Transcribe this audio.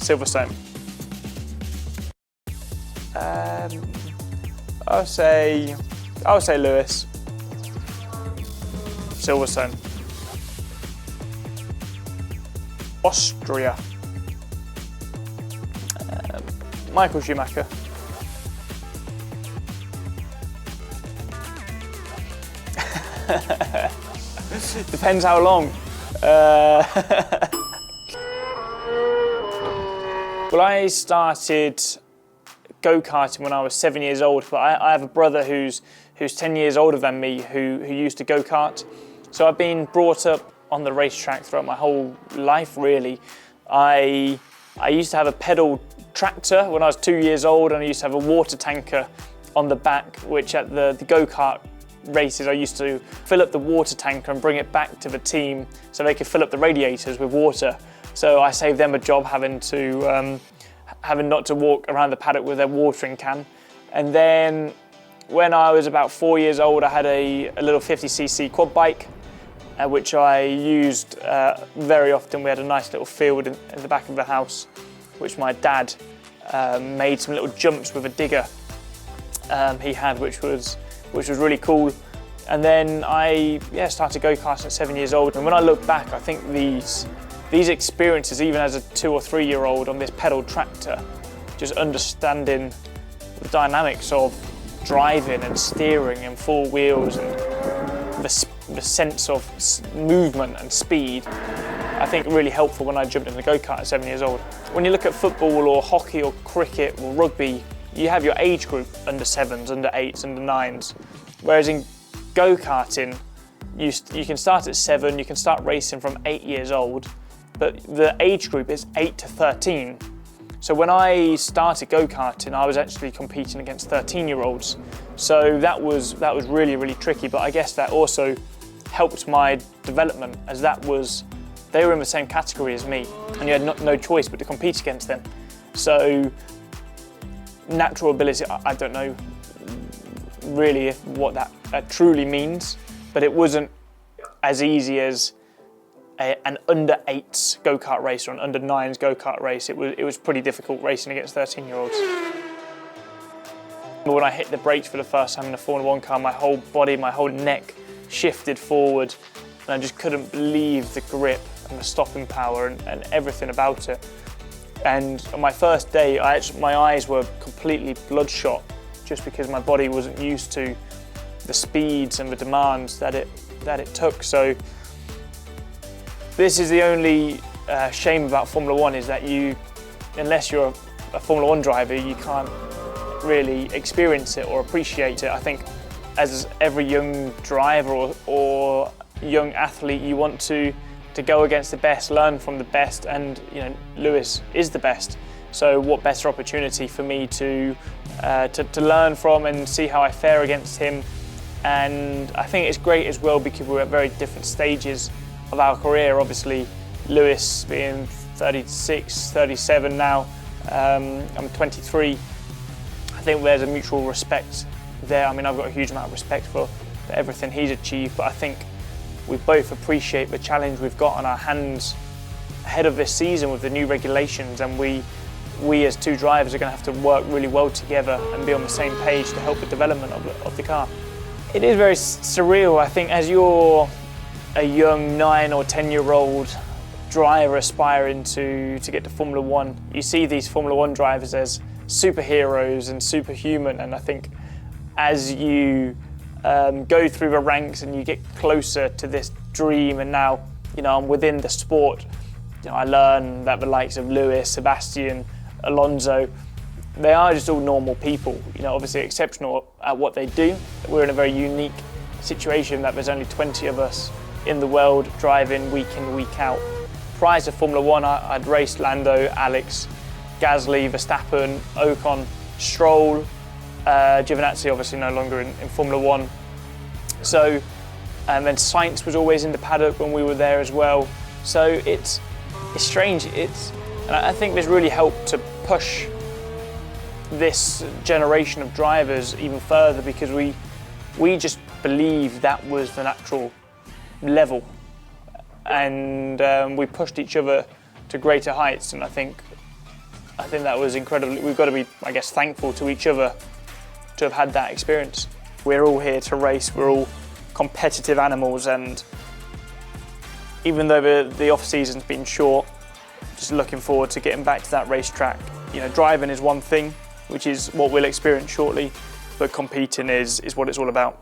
Silverstone. I'll say Lewis. Silverstone. Austria. Michael Schumacher. Depends how long. Well, I started go-karting when I was 7 years old, but I have a brother who's 10 years older than me who used to go-kart. So I've been brought up on the racetrack throughout my whole life, really. I used to have a pedal tractor when I was 2 years old, and I used to have a water tanker on the back, which at the go-kart races I used to fill up the water tanker and bring it back to the team so they could fill up the radiators with water. So I saved them a job having not to walk around the paddock with their watering can. And then when I was about 4 years old, I had a little 50cc quad bike, which I used very often. We had a nice little field in the back of the house, which my dad made some little jumps with a digger he had, which was really cool. And then I started go-karting at 7 years old. And when I look back, I think these experiences, even as a 2 or 3 year old on this pedal tractor, just understanding the dynamics of driving and steering and four wheels and the sense of movement and speed, I think really helpful when I jumped in the go-kart at 7 years old. When you look at football or hockey or cricket or rugby, you have your age group, under 7s, under 8s, under 9s. Whereas in go-karting, you can start at 7, you can start racing from 8 years old, but the age group is 8 to 13. So when I started go-karting, I was actually competing against 13-year-olds. So that was really, really tricky, but I guess that also helped my development, as they were in the same category as me, and you had no choice but to compete against them. So natural ability, I don't know really what that truly means, but it wasn't as easy as an under 8s go-kart race or an under 9s go-kart race. It was pretty difficult racing against 13-year-olds. When I hit the brakes for the first time in a Formula 1 car, my whole body, my whole neck shifted forward, and I just couldn't believe the grip and the stopping power and everything about it. And on my first day, my eyes were completely bloodshot, just because my body wasn't used to the speeds and the demands that it took. So this is the only shame about Formula 1, is that unless you're a Formula 1 driver, you can't really experience it or appreciate it. I think as every young driver or young athlete, you want to go against the best, learn from the best, and Lewis is the best. So what better opportunity for me to learn from and see how I fare against him. And I think it's great as well because we're at very different stages of our career. Obviously, Lewis being 36, 37 now, I'm 23. I think there's a mutual respect there. I mean, I've got a huge amount of respect for everything he's achieved, but I think we both appreciate the challenge we've got on our hands ahead of this season with the new regulations, and we as two drivers are going to have to work really well together and be on the same page to help the development of the car. It is very surreal. I think as you're a young 9 or 10-year-old driver aspiring to get to Formula 1, you see these Formula 1 drivers as superheroes and superhuman, and I think as you go through the ranks and you get closer to this dream, and now I'm within the sport, I learn that the likes of Lewis, Sebastian, Alonso, they are just all normal people, obviously exceptional at what they do. We're in a very unique situation that there's only 20 of us in the world driving week in, week out. Prior to Formula 1, I'd raced Lando, Alex, Gasly, Verstappen, Ocon, Stroll, Giovinazzi obviously no longer in Formula 1. So, and then Sainz was always in the paddock when we were there as well. So it's strange. And I think this really helped to push this generation of drivers even further, because we just believed that was the natural level, and we pushed each other to greater heights. And I think I think that was incredible. We've got to be, I guess, thankful to each other to have had that experience. We're all here to race, we're all competitive animals, and even though the off-season's been short, just looking forward to getting back to that racetrack. You know, driving is one thing, which is what we'll experience shortly, but competing is what it's all about.